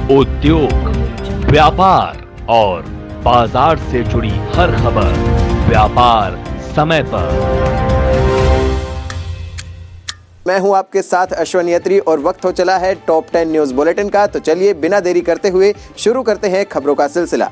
उद्योग, व्यापार और बाजार से जुड़ी हर खबर व्यापार समय पर। मैं हूं आपके साथ अश्विन यत्री और वक्त हो चला है टॉप 10 न्यूज बुलेटिन का। तो चलिए बिना देरी करते हुए शुरू करते हैं खबरों का सिलसिला।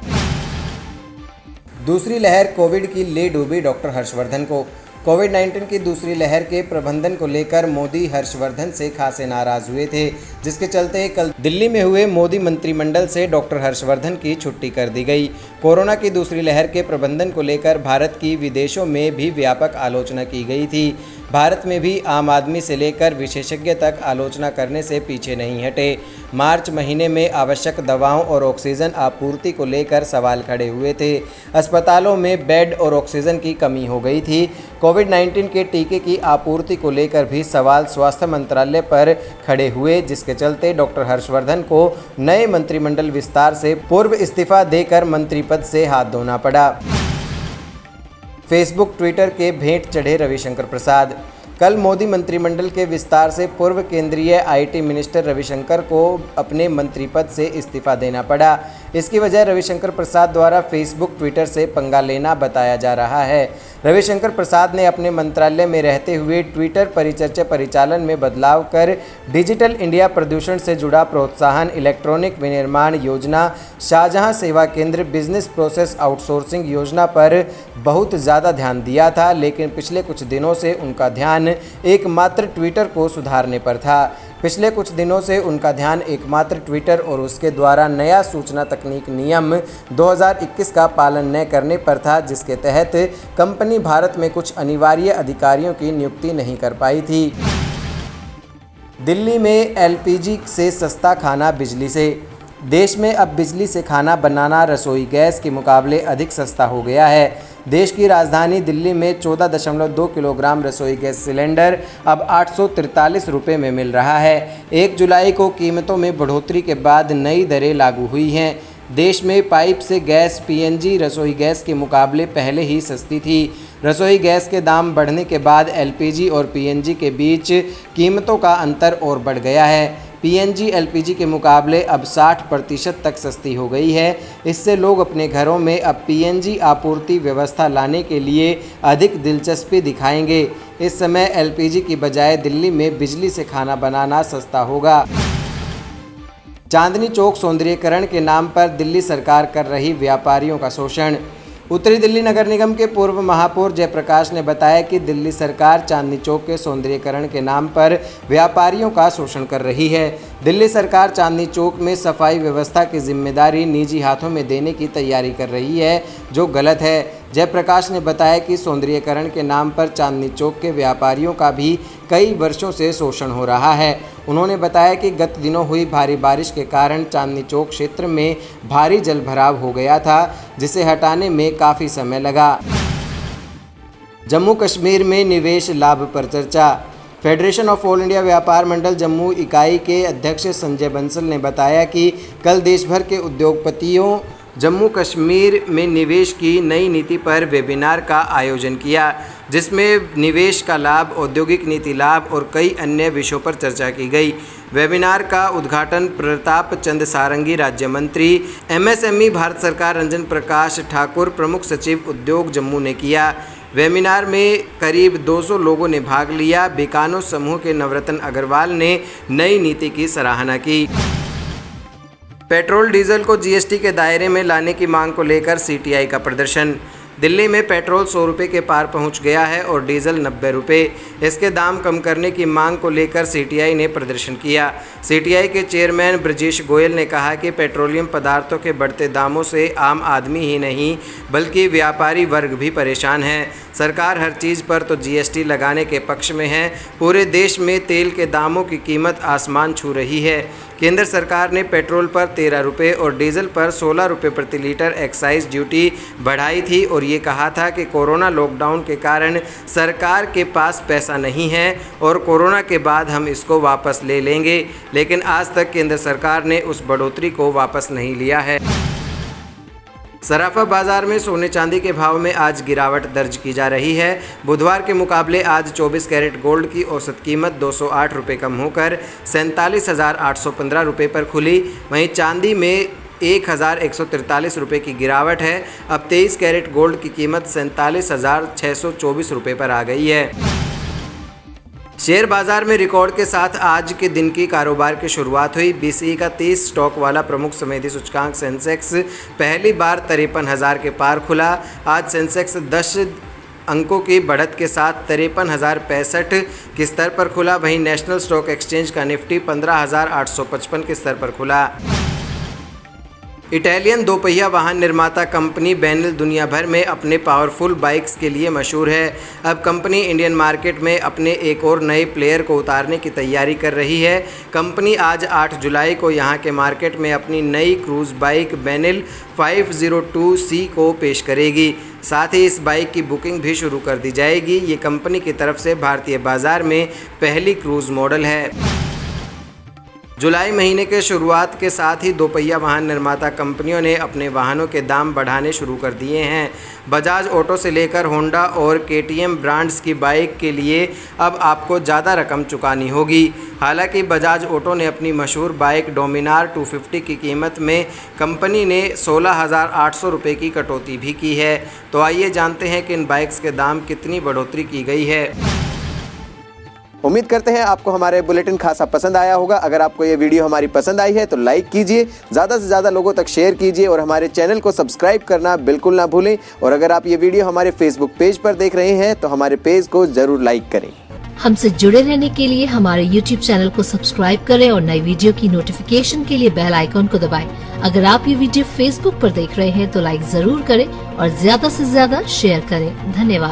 दूसरी लहर कोविड की ले डूबी डॉक्टर हर्षवर्धन को। कोविड-19 की दूसरी लहर के प्रबंधन को लेकर मोदी हर्षवर्धन से खासे नाराज हुए थे, जिसके चलते कल दिल्ली में हुए मोदी मंत्रिमंडल से डॉक्टर हर्षवर्धन की छुट्टी कर दी गई। कोरोना की दूसरी लहर के प्रबंधन को लेकर भारत की विदेशों में भी व्यापक आलोचना की गई थी। भारत में भी आम आदमी से लेकर विशेषज्ञ तक आलोचना करने से पीछे नहीं हटे। मार्च महीने में आवश्यक दवाओं और ऑक्सीजन आपूर्ति को लेकर सवाल खड़े हुए थे। अस्पतालों में बेड और ऑक्सीजन की कमी हो गई थी। कोविड-19 के टीके की आपूर्ति को लेकर भी सवाल स्वास्थ्य मंत्रालय पर खड़े हुए, जिसके चलते डॉक्टर हर्षवर्धन को नए मंत्रिमंडल विस्तार से पूर्व इस्तीफा देकर मंत्री पद से हाथ धोना पड़ा। फेसबुक ट्विटर के भेंट चढ़े रविशंकर प्रसाद। कल मोदी मंत्रिमंडल के विस्तार से पूर्व केंद्रीय आईटी मिनिस्टर रविशंकर को अपने मंत्री पद से इस्तीफा देना पड़ा। इसकी वजह रविशंकर प्रसाद द्वारा फेसबुक ट्विटर से पंगा लेना बताया जा रहा है। रविशंकर प्रसाद ने अपने मंत्रालय में रहते हुए ट्विटर परिचर्चा परिचालन में बदलाव कर डिजिटल इंडिया प्रदूषण से जुड़ा प्रोत्साहन, इलेक्ट्रॉनिक विनिर्माण योजना, शाहजहां सेवा केंद्र, बिजनेस प्रोसेस आउटसोर्सिंग योजना पर बहुत ज़्यादा ध्यान दिया था, लेकिन पिछले कुछ दिनों से उनका ध्यान एकमात्र ट्विटर को सुधारने पर था। पिछले कुछ दिनों से उनका ध्यान एकमात्र ट्विटर और उसके द्वारा नया सूचना तकनीक नियम 2021 का पालन न करने पर था, जिसके तहत कंपनी भारत में कुछ अनिवार्य अधिकारियों की नियुक्ति नहीं कर पाई थी। दिल्ली में एलपीजी से सस्ता खाना बिजली से। देश में अब बिजली से खाना बनाना रसोई गैस के मुकाबले अधिक सस्ता हो गया है। देश की राजधानी दिल्ली में 14.2 किलोग्राम रसोई गैस सिलेंडर अब 843 रुपये में मिल रहा है। 1 जुलाई को कीमतों में बढ़ोतरी के बाद नई दरें लागू हुई हैं। देश में पाइप से गैस पीएनजी रसोई गैस के मुकाबले पहले ही सस्ती थी। रसोई गैस के दाम बढ़ने के बाद एलपीजी और पीएनजी के बीच कीमतों का अंतर और बढ़ गया है। पीएनजी एलपीजी के मुकाबले अब 60% तक सस्ती हो गई है। इससे लोग अपने घरों में अब पीएनजी आपूर्ति व्यवस्था लाने के लिए अधिक दिलचस्पी दिखाएंगे। इस समय एलपीजी की बजाय दिल्ली में बिजली से खाना बनाना सस्ता होगा। चांदनी चौक सौंदर्यीकरण के नाम पर दिल्ली सरकार कर रही व्यापारियों का शोषण। उत्तरी दिल्ली नगर निगम के पूर्व महापौर जयप्रकाश ने बताया कि दिल्ली सरकार चांदनी चौक के सौंदर्यीकरण के नाम पर व्यापारियों का शोषण कर रही है। दिल्ली सरकार चांदनी चौक में सफाई व्यवस्था की जिम्मेदारी निजी हाथों में देने की तैयारी कर रही है, जो गलत है। जयप्रकाश ने बताया कि सौंदर्यीकरण के नाम पर चांदनी चौक के व्यापारियों का भी कई वर्षों से शोषण हो रहा है। उन्होंने बताया कि गत दिनों हुई भारी बारिश के कारण चांदनी चौक क्षेत्र में भारी जलभराव हो गया था, जिसे हटाने में काफ़ी समय लगा। जम्मू कश्मीर में निवेश लाभ पर चर्चा। फेडरेशन ऑफ ऑल इंडिया व्यापार मंडल जम्मू इकाई के अध्यक्ष संजय बंसल ने बताया कि कल देश भर के उद्योगपतियों जम्मू कश्मीर में निवेश की नई नीति पर वेबिनार का आयोजन किया, जिसमें निवेश का लाभ, औद्योगिक नीति लाभ और कई अन्य विषयों पर चर्चा की गई। वेबिनार का उद्घाटन प्रताप चंद सारंगी, राज्य मंत्री एमएसएमई, भारत सरकार, रंजन प्रकाश ठाकुर, प्रमुख सचिव उद्योग जम्मू ने किया। वेबिनार में करीब 200 लोगों ने भाग लिया। बीकानो समूह के नवरत्न अग्रवाल ने नई नीति की सराहना की। पेट्रोल डीजल को जीएसटी के दायरे में लाने की मांग को लेकर सीटीआई का प्रदर्शन। दिल्ली में पेट्रोल 100 रुपये के पार पहुंच गया है और डीजल 90 रुपये। इसके दाम कम करने की मांग को लेकर सीटीआई ने प्रदर्शन किया। सीटीआई के चेयरमैन ब्रजेश गोयल ने कहा कि पेट्रोलियम पदार्थों के बढ़ते दामों से आम आदमी ही नहीं बल्कि व्यापारी वर्ग भी परेशान है। सरकार हर चीज़ पर तो जीएसटी लगाने के पक्ष में है। पूरे देश में तेल के दामों की कीमत आसमान छू रही है। केंद्र सरकार ने पेट्रोल पर 13 रुपये और डीजल पर 16 रुपये प्रति लीटर एक्साइज ड्यूटी बढ़ाई थी और ये कहा था कि कोरोना लॉकडाउन के कारण सरकार के पास पैसा नहीं है और कोरोना के बाद हम इसको वापस ले लेंगे, लेकिन आज तक केंद्र सरकार ने उस बढ़ोतरी को वापस नहीं लिया है। सराफा बाजार में सोने चांदी के भाव में आज गिरावट दर्ज की जा रही है। बुधवार के मुकाबले आज 24 कैरेट गोल्ड की औसत कीमत 208 रुपये कम होकर 47,815 रुपये पर खुली। वहीं चांदी में 1,143 रुपये की गिरावट है। अब 23 कैरेट गोल्ड की कीमत 47,624 रुपये पर आ गई है। शेयर बाजार में रिकॉर्ड के साथ आज के दिन की कारोबार की शुरुआत हुई। BSE का 30 स्टॉक वाला प्रमुख समेधी सूचकांक सेंसेक्स पहली बार 53,000 के पार खुला। आज सेंसेक्स 10 अंकों की बढ़त के साथ 53,065 के स्तर पर खुला। वहीं नेशनल स्टॉक एक्सचेंज का निफ्टी 15,855 के स्तर पर खुला। इटालियन दोपहिया वाहन निर्माता कंपनी बेनेल दुनिया भर में अपने पावरफुल बाइक्स के लिए मशहूर है। अब कंपनी इंडियन मार्केट में अपने एक और नए प्लेयर को उतारने की तैयारी कर रही है। कंपनी आज 8 जुलाई को यहां के मार्केट में अपनी नई क्रूज़ बाइक बेनेल 502C को पेश करेगी। साथ ही इस बाइक की बुकिंग भी शुरू कर दी जाएगी। ये कंपनी की तरफ से भारतीय बाज़ार में पहली क्रूज़ मॉडल है। जुलाई महीने के शुरुआत के साथ ही दोपहिया वाहन निर्माता कंपनियों ने अपने वाहनों के दाम बढ़ाने शुरू कर दिए हैं। बजाज ऑटो से लेकर होंडा और KTM ब्रांड्स की बाइक के लिए अब आपको ज़्यादा रकम चुकानी होगी। हालांकि बजाज ऑटो ने अपनी मशहूर बाइक डोमिनार 250 की कीमत में कंपनी ने 16,800 रुपये की कटौती भी की है। तो आइए जानते हैं कि इन बाइक्स के दाम कितनी बढ़ोतरी की गई है। उम्मीद करते हैं आपको हमारे बुलेटिन खासा पसंद आया होगा। अगर आपको ये वीडियो हमारी पसंद आई है तो लाइक कीजिए, ज़्यादा से ज़्यादा लोगों तक शेयर कीजिए और हमारे चैनल को सब्सक्राइब करना बिल्कुल ना भूलें। और अगर आप ये वीडियो हमारे फेसबुक पेज पर देख रहे हैं तो हमारे पेज को ज़रूर लाइक करें। हमसे जुड़े रहने के लिए हमारे YouTube चैनल को सब्सक्राइब करें और नई वीडियो की नोटिफिकेशन के लिए बेल आइकॉन को दबाएं। अगर आप ये वीडियो Facebook पर देख रहे हैं तो लाइक जरूर करें और ज्यादा से ज्यादा शेयर करें। धन्यवाद।